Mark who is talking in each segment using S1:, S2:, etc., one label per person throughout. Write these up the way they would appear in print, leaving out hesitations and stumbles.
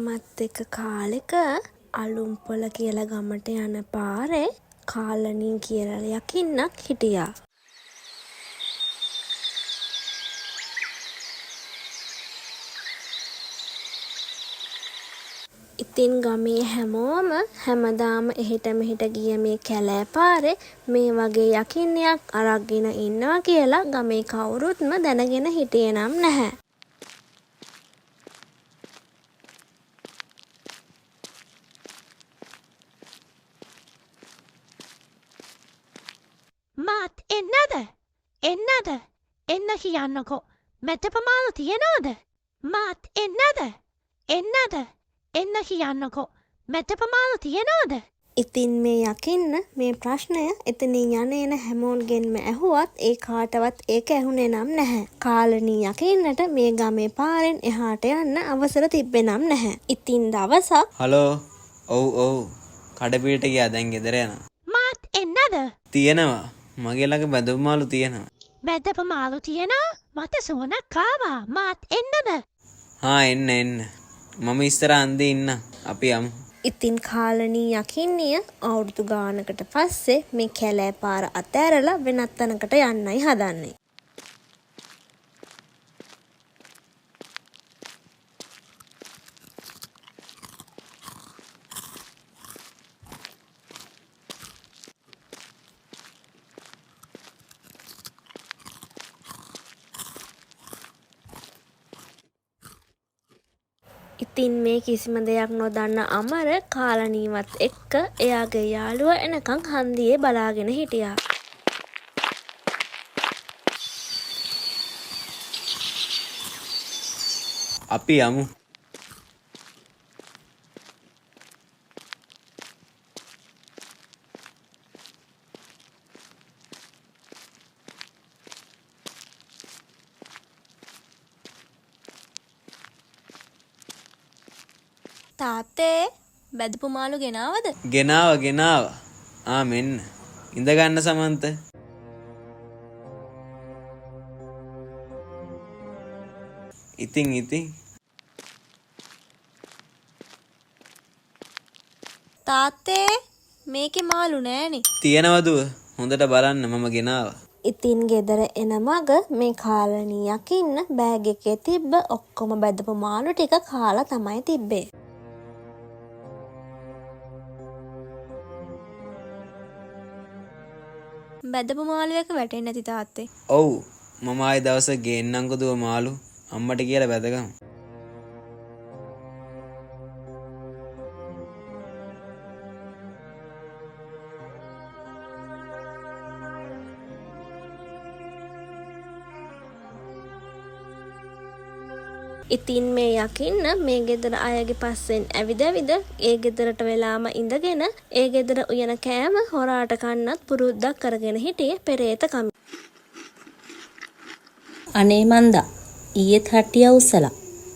S1: මත් එක කාලෙක අලුම්පොල කියලා ගමට යන පාරේ කාලනී කියලා යකින්නක් හිටියා. ඉතින් ගමේ හැමෝම හැමදාම එහෙට මෙහෙට ගිය මේ කැලෑ පාරේ මේ වගේ යකින්නයක් අරක්ගෙන ඉන්නවා කියලා ගමේ කවුරුත්ම දැනගෙන හිටියේ නම් නැහැ.
S2: මාත් එන්නද එන්න කියන්නකෝ මැටපමාලු තියනවද මාත් එන්න කියන්නකෝ මැටපමාලු තියනවද
S1: ඉතින් මේ යකින්න මේ ප්‍රශ්නය එතනින් යන හැමෝන්ගෙන්ම ඇහුවත් ඒ කාටවත් ඒක ඇහුනේ නම් නැහැ. කාලනී යකින්නට මේ ගමේ පාරෙන් එහාට යන්න අවසර තිබ්බේ නම් නැහැ. ඉතින් දවසක්
S3: හලෝ ඔව් කඩපිට ගියා දැන් ගෙදර යනවා.
S2: මාත් එන්නද
S3: තියෙනවා මගේ ළඟ බැඳපුමාලු තියෙනවා.
S2: මැටපමාලු තියනවා මට සුවනක් ආවා මාත් එන්නද
S3: එන්න මම ඉස්සර අන්දේ ඉන්න අපි යමු.
S1: ඉතින් කාලනී යකින්නිය අවුරුදු ගානකට පස්සේ මේ කැලෑ පාර අතෑරලා වෙනත් තැනකට යන්නයි හදන්නේ. ඉතින් මේ කිසිම දෙයක් නොදන්න අමර කාලනීවත් එක්ක එයාගේ යාළුවා එනකන් හන්දියේ බලාගෙන හිටියා.
S3: අපි යමු.
S1: තාත්තේ බැදපු මාළු ගෙනාවද?
S3: ගෙනාව. මෙන්න. ඉඳ ගන්න සමන්ත. ඉතින්
S1: තාත්තේ මේකේ මාළු නෑනේ.
S3: තියනවදුව හොඳට බලන්න මම ගෙනාවා.
S1: ඉතින් ගෙදර එන මග මේ කාලනී යකින්න බෑග් එකේ තිබ්බ ඔක්කොම බැදපු මාළු ටික කාලා තමයි තිබ්බේ. බැදපු මාළු එක වැටෙන්නේ නැති තාත්තේ.
S3: ඔව් මම ආයේ දවසක් ගේන්නම්කෝ දුව මාළු අම්මට කියලා බැදගමු.
S1: ඉතින් මේ යකින්න මේ ගෙදර අයගේ පස්සෙන් ඇවිද ඒ ගෙදරට වෙලාම ඉඳගෙන ඒ ගෙදර උයන කෑම හොරාට කන්නත් පුරුද්දක් කරගෙන හිටියේ පෙරේත කමි.
S4: අනේ මන්දා ඊයේත් හට්ටිය අවුස්සලා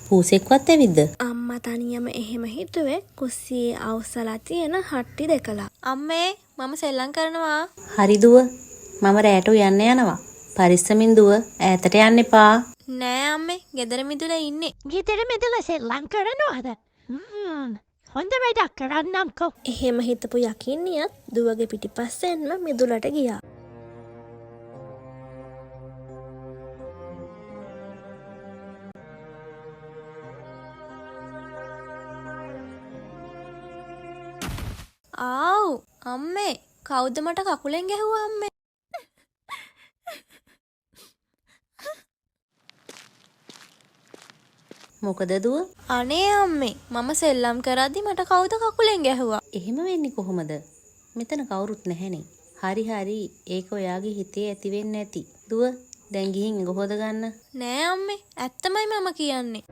S4: පූසෙක්වත් ඇවිද්ද?
S1: අම්මා තනියම එහෙම හිතුවේ කුස්සියේ අවුස්සලා තියෙන හට්ටි දෙකලා. අම්මේ මම සෙල්ලම් කරනවා.
S4: හරි දුව මම රැට යන්න යනවා. පරිස්සමින් දුව ඈතට යන්න එපා.
S1: නෑ අම්මේ ගෙදර මිදුල ඉන්නේ.
S2: ගෙදර මෙදලා සෙල්ලම් කරනවද හොඳ වැඩක් කරන්නම්කෝ
S1: එහෙම හිතපු යකින්නියත් දුවගේ පිටිපස්සෙන්ම මිදුලට ගියා. ආව් අම්මේ කවුද මට කකුලෙන් ගැහුවා අම්මේ?
S4: මොකද දුව?
S1: අනේ අම්මේ මම සෙල්ලම් කරද්දි මට කවුද කකුලෙන් ගැහුවා?
S4: එහෙම වෙන්නේ කොහොමද? මෙතන කවුරුත් නැහැනේ. හරි ඒක ඔයාගේ හිතේ ඇති වෙන්නේ නැති. දුව දැන් ගිහින් ඉඟ හොද ගන්න.
S1: නෑ අම්මේ ඇත්තමයි මම කියන්නේ.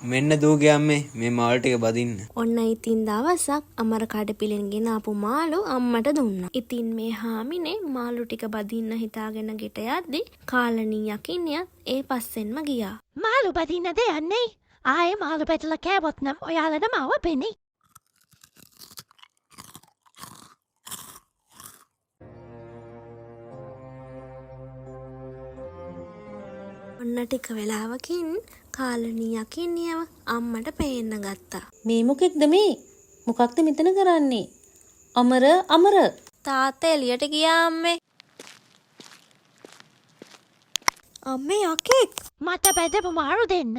S3: මෙන්න දූගේ අම්මේ මේ මාළු ටික බදින්න.
S1: ඔන්න ඉතින් දවසක් අමර කඩපිලෙන් ගෙන ආපු මාළු අම්මට දුන්නා. ඉතින් මේ හාමිනේ මාළු ටික බදින්න හිතාගෙන ගෙට යද්දි කාලණී යකින්නියත් ඒ පස්සෙන්ම ගියා.
S2: මාළු බදින්නද යන්නේ? ආයේ මාළු පැටල කෑවොත් නම් ඔයාලටම අවපෙනේ.
S1: ඔන්න ටික වෙලාවකින් කාලණී යකින්නියව අම්මට පේන්න ගත්තා.
S4: මේ මොකෙක්ද මේ? මොකක්ද මෙතන කරන්නේ? අමර අමර
S1: තාත්තා එළියට ගියා අම්මේ. අම්මේ යකෙක්.
S2: මට බෙදපු මාළු දෙන්න.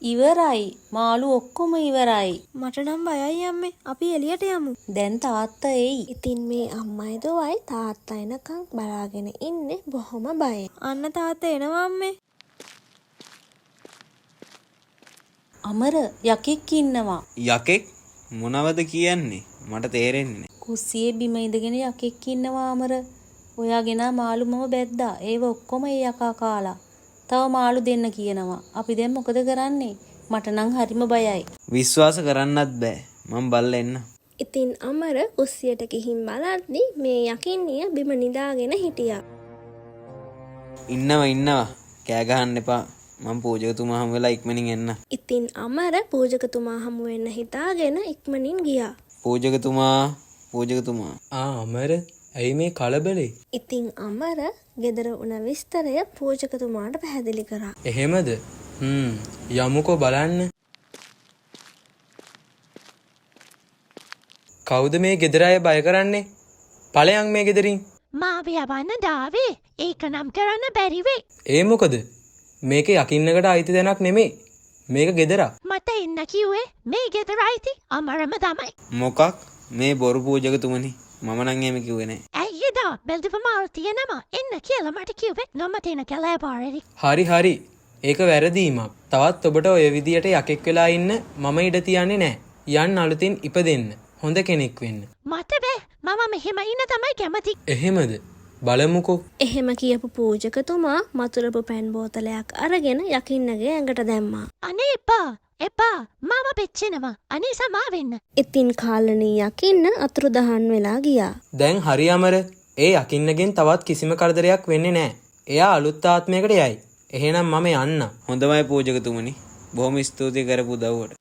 S4: ඉවරයි. මාළු ඔක්කොම ඉවරයි.
S1: මට නම් බයයි අම්මේ. අපි එළියට යමු.
S4: දැන් තාත්තා එයි.
S1: ඉතින් මේ අම්මයි දුවයි තාත්තා එනකන් බලාගෙන ඉන්නේ බොහොම බයෙන්. අන්න තාත්තා එනවා අම්මේ.
S4: අමර යකෙක් ඉන්නවා.
S3: යකෙක් මොනවද කියන්නේ? මට තේරෙන්නේ නැහැ.
S4: කුස්සියේ බිම ඉඳගෙන යකෙක් ඉන්නවා අමර. ඔයාගෙන මාළු මම බැද්දා. ඒව ඔක්කොම ඒ යකා කාලා. තව මාළු දෙන්න කියනවා. අපි දැන් මොකද කරන්නේ? මට නම් හරිම බයයි.
S3: විශ්වාස කරන්නත් බෑ. මම බල්ලා එන්න.
S1: ඉතින් අමර කුස්සියට ගිහින් බලද්දි මේ යකින්නිය බිම නිදාගෙන හිටියා.
S3: ඉන්නවා. කෑ ගහන්න එපා. මම පූජකතුමා හමු වෙලා ඉක්මනින් එන්න.
S1: ඉතින් අමර පූජකතුමා හමු වෙන්න හිතාගෙන ඉක්මනින් ගියා.
S3: පූජකතුමා.
S5: අමර ඇයි මේ කලබලේ?
S1: ඉතින් අමර ගෙදර වුණ විස්තරය පූජකතුමාට පැහැදිලි කරා.
S5: එහෙමද? යමුකෝ බලන්න. කවුද මේ ගෙදර අය බය කරන්නේ? ඵලයන් මේ ගෙදරින්.
S2: මාව යවන්න දාවේ. ඒක නම් කරන්න බැරි වෙයි.
S5: ඒ මොකද? මේක යකින්නකට අයිති තැනක් නෙමෙයි. මේක ගෙදරක්.
S2: මට එන්න කිව්වේ මේ ගෙදර අයිති අමරම තමයි.
S3: මොකක්? මේ බොරු පූජකතුමනි. මම නම් එහෙම කිව්වේ නෑ.
S2: ඇයිදා බෙදපු මාළු තියෙනවා එන්න කියලා මට කිව්වේ. නොමට එන කැලෑ පාරේදී.
S5: හරි. ඒක වැරදීමක්. තවත් ඔබට ඔය විදියට යකෙක් වෙලා ඉන්න මම ඉඩ තියන්නේ නෑ. යන්න අලුතින් ඉපදෙන්න. හොඳ කෙනෙක් වෙන්න.
S2: මට බෑ. මම මෙහෙම ඉන්න තමයි කැමති.
S5: එහෙමද? බලමුකෝ.
S1: එහෙම කියපු පූජකතුමා මතුලපු පැන් බෝතලයක් අරගෙන යකින්නගේ ඇඟට දැම්මා.
S2: අනේ එපා මම පෙච්චෙනවා. අනේ සමාවෙන්න.
S1: ඉතින් කාලණී යකින්න අතුරුදහන් වෙලා ගියා.
S5: දැන් හරි අමර. ඒ යකින්නගෙන් තවත් කිසිම කරදරයක් වෙන්නේ නෑ. එයා අලුත් ආත්මයකට යයි. එහෙනම් මම යන්න.
S3: හොඳමයි පූජකතුමනි. බොහොම ස්තුතියි කරපු උදව්වට.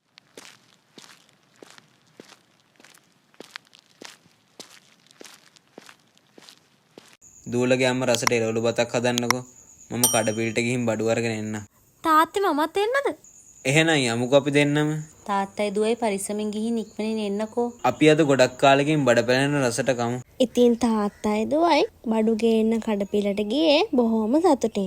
S3: දූලගේ අම්ම රසට එළවලු බතක් හදන්නකෝ. මම කඩපිලට ගිහින් බඩු අරගෙන එන්න.
S1: තාත්තේ මමත් එන්නද?
S3: එහෙනම් යමුකෝ අපි දෙන්නම.
S4: තාත්තයි දුවයි පරිස්සමෙන් ගිහින් ඉක්මනින් එන්නකෝ.
S3: අපි අද ගොඩක් කාලෙකින් බඩ පැලෙන රසට කමු.
S1: ඉතින් තාත්තයි දුවයි බඩු ගේන්න කඩපිලට ගියේ බොහොම සතුටින්.